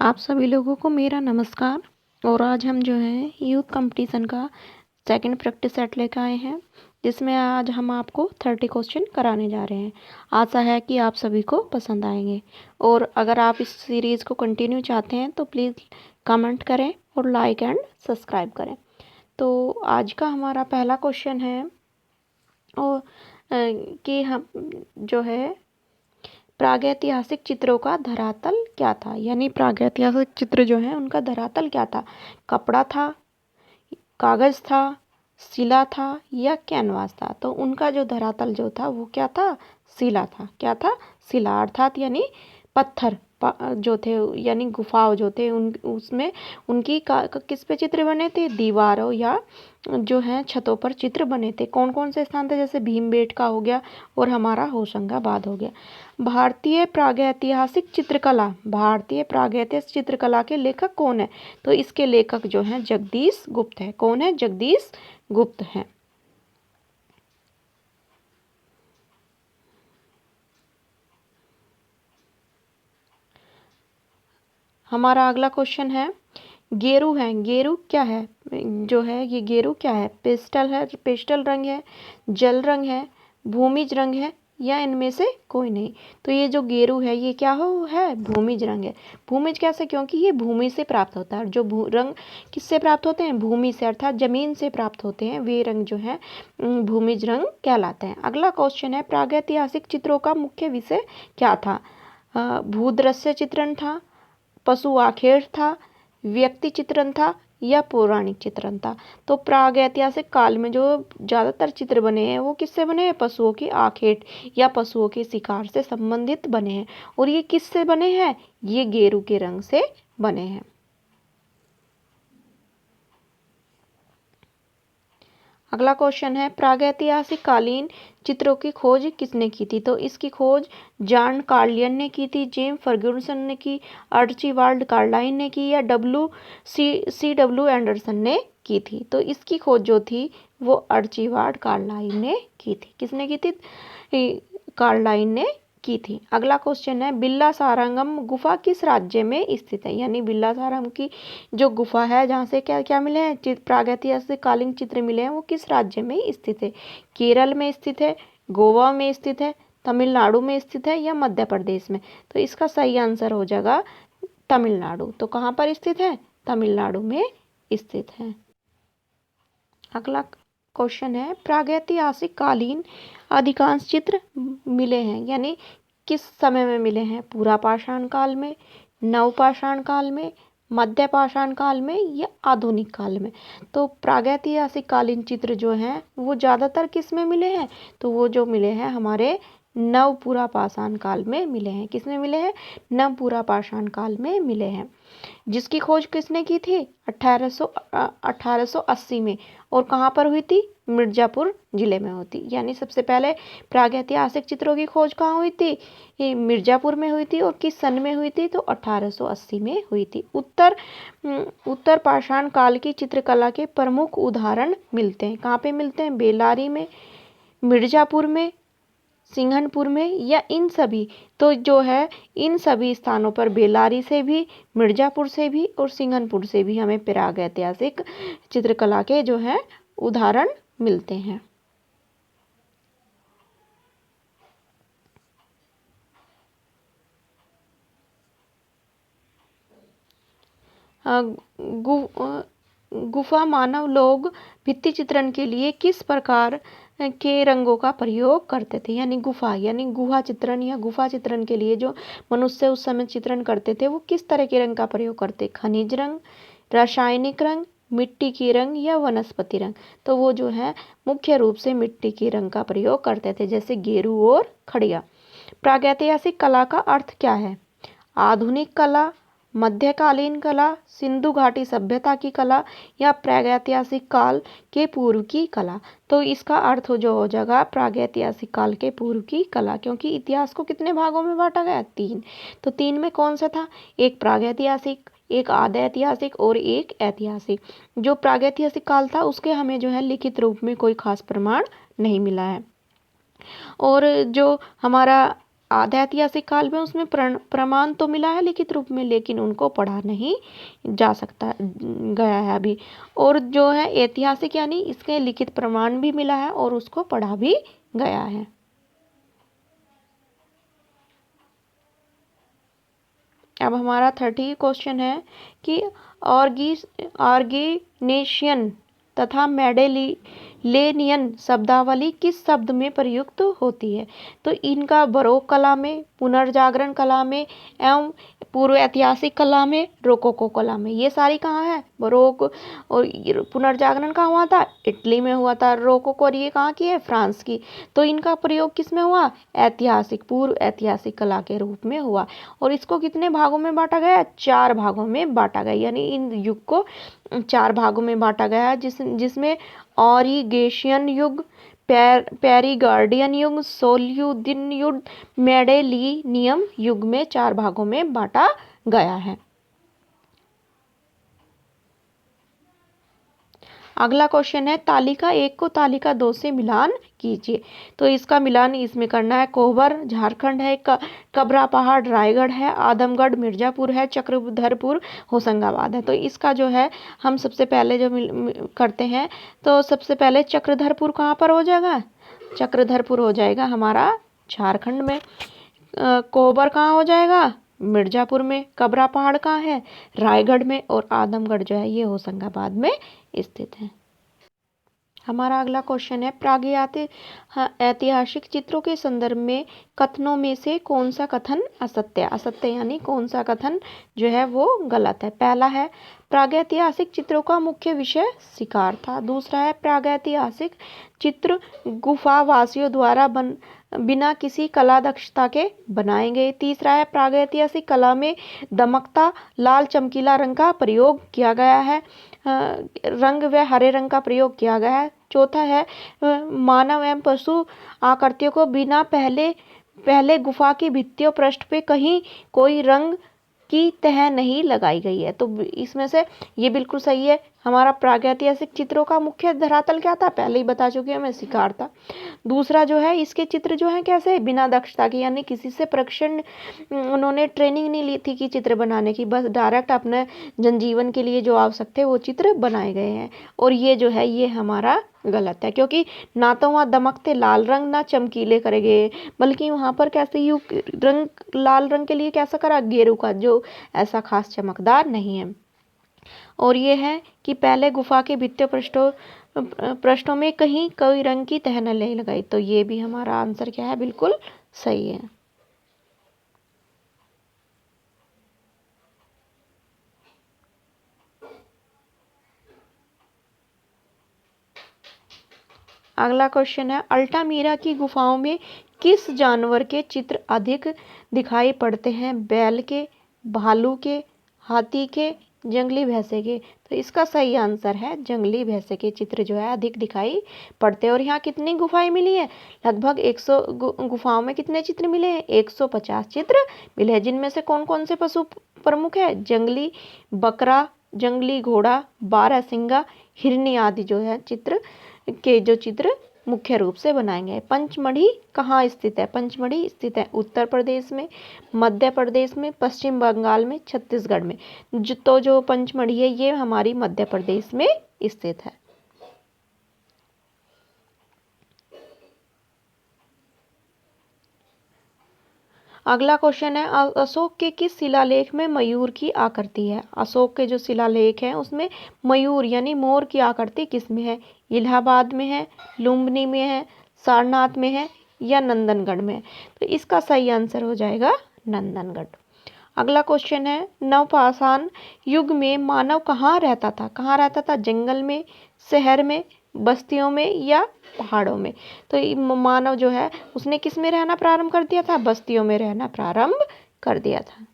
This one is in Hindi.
आप सभी लोगों को मेरा नमस्कार। और आज हम जो है यूथ कंपटीशन का सेकंड प्रैक्टिस सेट लेकर आए हैं, जिसमें आज हम आपको 30 क्वेश्चन कराने जा रहे हैं। आशा है कि आप सभी को पसंद आएंगे, और अगर आप इस सीरीज़ को कंटिन्यू चाहते हैं तो प्लीज़ कमेंट करें और लाइक एंड सब्सक्राइब करें। तो आज का हमारा पहला क्वेश्चन है और कि हम जो है प्रागैतिहासिक चित्रों का धरातल क्या था, यानी प्रागैतिहासिक चित्र जो है उनका धरातल क्या था। कपड़ा था, कागज था, शिला था या कैनवास था। तो उनका जो धरातल जो था वो क्या था, शिला था। क्या था, शिला, अर्थात यानी पत्थर जो थे, यानी गुफाओं जो थे उसमें उनकी किस पे चित्र बने थे, दीवारों या जो है छतों पर चित्र बने थे। कौन कौन से स्थान थे, जैसे भीमबेटका हो गया और हमारा होशंगाबाद हो गया। भारतीय प्रागैतिहासिक चित्रकला के लेखक कौन है। तो इसके लेखक जो हैं जगदीश गुप्त है। कौन है, जगदीश गुप्त हैं। हमारा अगला क्वेश्चन है, गेरू है। गेरू क्या है, जो है ये गेरू क्या है, पेस्टल है, पेस्टल रंग है, जल रंग है, भूमिज रंग है या इनमें से कोई नहीं। तो ये जो गेरू है ये क्या है, भूमिज रंग है। भूमिज कैसे, क्योंकि ये भूमि से प्राप्त होता है। जो रंग किससे प्राप्त होते हैं, भूमि से, अर्थात जमीन से प्राप्त होते हैं। वे रंग जो है भूमिज रंग कहलाते हैं। अगला क्वेश्चन है, प्रागैतिहासिक चित्रों का मुख्य विषय क्या था। भूदृश्य चित्रण था, पशु आखेट था, व्यक्ति चित्रण था या पौराणिक चित्रण था। तो प्रागैतिहासिक काल में जो ज़्यादातर चित्र बने हैं वो किससे बने हैं, पशुओं की आखेट या पशुओं के शिकार से संबंधित बने हैं। और ये किससे बने हैं, ये गेरू के रंग से बने हैं। अगला क्वेश्चन है, प्रागैतिहासिक कालीन चित्रों की खोज किसने की थी। तो इसकी खोज जॉन कार्लियन ने की थी, जेम फर्ग्यूसन ने की, आर्चीबाल्ड कार्लाइन ने की या डब्ल्यू एंडरसन ने की थी। तो इसकी खोज जो थी वो आर्चीबाल्ड कार्लाइन ने की थी। किसने की थी, कार्लाइन ने की थी। अगला क्वेश्चन है, बिल्ला सारंगम गुफा किस राज्य में स्थित है। यानी बिल्ला सारंगम की जो गुफा है जहाँ से क्या क्या मिले हैं, प्रागैतिहासिक कालीन चित्र मिले हैं, वो किस राज्य में स्थित है। केरल में स्थित है, गोवा में स्थित है, तमिलनाडु में स्थित है या मध्य प्रदेश में। तो इसका सही आंसर हो जाएगा तमिलनाडु। तो कहाँ पर स्थित है, तमिलनाडु में स्थित है। अगला क्वेश्चन है, प्रागैतिहासिक कालीन अधिकांश चित्र मिले हैं, यानी किस समय में मिले हैं, पूरा पाषाण काल में, नवपाषाण काल में, मध्य पाषाण काल में या आधुनिक काल में। तो प्रागैतिहासिक कालीन चित्र जो हैं वो ज़्यादातर किस में मिले हैं, तो वो जो मिले हैं हमारे नवपुरा पाषाण काल में मिले हैं। किसमें मिले हैं, नवपुरा पाषाण काल में मिले हैं। जिसकी खोज किसने की थी, 1880 में। और कहाँ पर हुई थी, मिर्जापुर जिले में होती। यानी सबसे पहले प्रागैतिहासिक चित्रों की खोज कहाँ हुई थी, ये मिर्जापुर में हुई थी। और किस सन में हुई थी, तो 1880 में हुई थी। उत्तर पाषाण काल की चित्रकला के प्रमुख उदाहरण मिलते हैं। कहाँ पे मिलते हैं, बेलारी में, मिर्जापुर में, सिंघनपुर में या इन सभी। तो जो है इन सभी स्थानों पर बेलारी से भी, मिर्जापुर से भी और सिंघनपुर से भी हमें प्रागैतिहासिक चित्रकला के जो है उदाहरण मिलते हैं। गुफा मानव लोग भित्ति चित्रण के लिए किस प्रकार के रंगों का प्रयोग करते थे। यानी गुफा, यानी गुहा चित्रण या गुफा चित्रण के लिए जो मनुष्य उस समय चित्रण करते थे वो किस तरह के रंग का प्रयोग करते, खनिज रंग, रासायनिक रंग, मिट्टी की रंग या वनस्पति रंग। तो वो जो है मुख्य रूप से मिट्टी की रंग का प्रयोग करते थे, जैसे गेरू और खड़िया। प्रागैतिहासिक कला का अर्थ क्या है, आधुनिक कला, मध्यकालीन कला, सिंधु घाटी सभ्यता की कला या प्रागैतिहासिक काल के पूर्व की कला। तो इसका अर्थ जो हो जाएगा प्रागैतिहासिक काल के पूर्व की कला, क्योंकि इतिहास को कितने भागों में बांटा गया, 3। तो 3 में कौन सा था, एक प्रागैतिहासिक, एक आद्य ऐतिहासिक और एक ऐतिहासिक। जो प्रागैतिहासिक काल था उसके हमें जो है लिखित रूप में कोई खास प्रमाण नहीं मिला है। और जो हमारा आधा ऐतिहासिक काल में उसमें प्रमाण तो मिला है लिखित रूप में, लेकिन उनको पढ़ा नहीं जा सकता गया है अभी। और जो है ऐतिहासिक यानी इसके लिखित प्रमाण भी मिला है और उसको पढ़ा भी गया है। अब हमारा 30 क्वेश्चन है कि ऑर्गेनेशियन तथा मेडेलियन शब्दावली किस शब्द में प्रयुक्त होती है? तो इनका बरोक कला में, पुनर्जागरण कला में एवं पूर्व ऐतिहासिक कला में, रोकोको कला में। ये सारी कहाँ है? बरोक और पुनर्जागरण कहाँ हुआ था? इटली में हुआ था। रोकोको और ये कहाँ की है? फ्रांस की। तो इनका प्रयोग किस में हुआ? ऐतिहासिक, पूर्व ऐतिहासिक कला के रूप में हुआ। और इसको कितने भागों में बांटा गया? 4 भागों में बांटा गया, यानी इन युग को 4 भागों में बांटा गया है, जिसमें ऑरिगेशियन युग, पेरिगार्डियन युग, सोल्यूदिन युग, मेडेलिनियम युग में 4 भागों में बांटा गया है। अगला क्वेश्चन है तालिका 1 को तालिका 2 से मिलान कीजिए। तो इसका मिलान इसमें करना है। कोहबर झारखंड है, कबरा पहाड़ रायगढ़ है, आदमगढ़ मिर्जापुर है, चक्रधरपुर होशंगाबाद है। तो इसका जो है हम सबसे पहले जो करते हैं, तो सबसे पहले चक्रधरपुर कहाँ पर हो जाएगा? चक्रधरपुर हो जाएगा हमारा झारखंड में। कोहबर कहाँ हो जाएगा? मिर्जापुर में। कबरा पहाड़ कहाँ है? रायगढ़ में। और आदमगढ़ जो है ये होशंगाबाद में स्थित है। हमारा अगला क्वेश्चन है ऐतिहासिक चित्रों के संदर्भ में कथनों में से कौन सा कथन असत्य? असत्य यानी कौन सा कथन जो है वो गलत है? पहला है प्रागैतिहासिक चित्रों का मुख्य विषय शिकार था। दूसरा है प्रागैतिहासिक चित्र गुफावासियों द्वारा बिना किसी कला दक्षता के बनाए गए। तीसरा है प्रागैतिहासिक कला में दमकता लाल चमकीला रंग का प्रयोग किया गया है, रंग व हरे रंग का प्रयोग किया गया है। चौथा है मानव एवं पशु आकृतियों को बिना पहले गुफा की भित्तियों पृष्ठ पे कहीं कोई रंग की तह नहीं लगाई गई है। तो इसमें से ये बिल्कुल सही है। हमारा प्रागैतिहासिक चित्रों का मुख्य धरातल क्या था? पहले ही बता चुकी हूँ मैं, शिकार था। दूसरा जो है इसके चित्र जो है कैसे? बिना दक्षता की, यानी किसी से प्रशिक्षण उन्होंने ट्रेनिंग नहीं ली थी कि चित्र बनाने की, बस डायरेक्ट अपने जनजीवन के लिए जो आवश्यक थे वो चित्र बनाए गए हैं। और ये जो है ये हमारा गलत है, क्योंकि ना तो वहाँ दमकते लाल रंग ना चमकीले करे गए, बल्कि वहाँ पर कैसे रंग लाल रंग के लिए कैसा करा? गेरू का, जो ऐसा खास चमकदार नहीं है। और ये है कि पहले गुफा के भित्तियों पृष्ठों में कहीं कोई रंग की तह नहीं लगाई। तो ये भी हमारा आंसर क्या है? बिल्कुल सही है। अगला क्वेश्चन है अल्टामीरा की गुफाओं में किस जानवर के चित्र अधिक दिखाई पड़ते हैं? बैल के, भालू के, हाथी के, जंगली भैंसे के? तो इसका सही आंसर है जंगली भैंसे के चित्र जो है अधिक दिखाई पड़ते हैं। और यहाँ कितनी गुफाएं मिली है? लगभग 100 गुफाओं में कितने चित्र मिले हैं? 150 चित्र मिले हैं। जिनमें से कौन कौन से पशु प्रमुख है? जंगली बकरा, जंगली घोड़ा, बारहसिंगा, हिरनी आदि जो है चित्र मुख्य रूप से बनाए गए। पंचमढ़ी कहाँ स्थित है? पंचमढ़ी स्थित है उत्तर प्रदेश में, मध्य प्रदेश में, पश्चिम बंगाल में, छत्तीसगढ़ में। जो पंचमढ़ी है ये हमारी मध्य प्रदेश में स्थित है। अगला क्वेश्चन है अशोक के किस शिलालेख में मयूर की आकृति है? अशोक के जो शिलालेख हैं उसमें मयूर यानी मोर की आकृति किस में है? इलाहाबाद में है, लुम्बिनी में है, सारनाथ में है या नंदनगढ़ में? तो इसका सही आंसर हो जाएगा नंदनगढ़। अगला क्वेश्चन है नवपाषाण युग में मानव कहाँ रहता था? कहाँ रहता था? जंगल में, शहर में, बस्तियों में या पहाड़ों में? तो मानव जो है उसने किस में रहना प्रारंभ कर दिया था? बस्तियों में रहना प्रारंभ कर दिया था।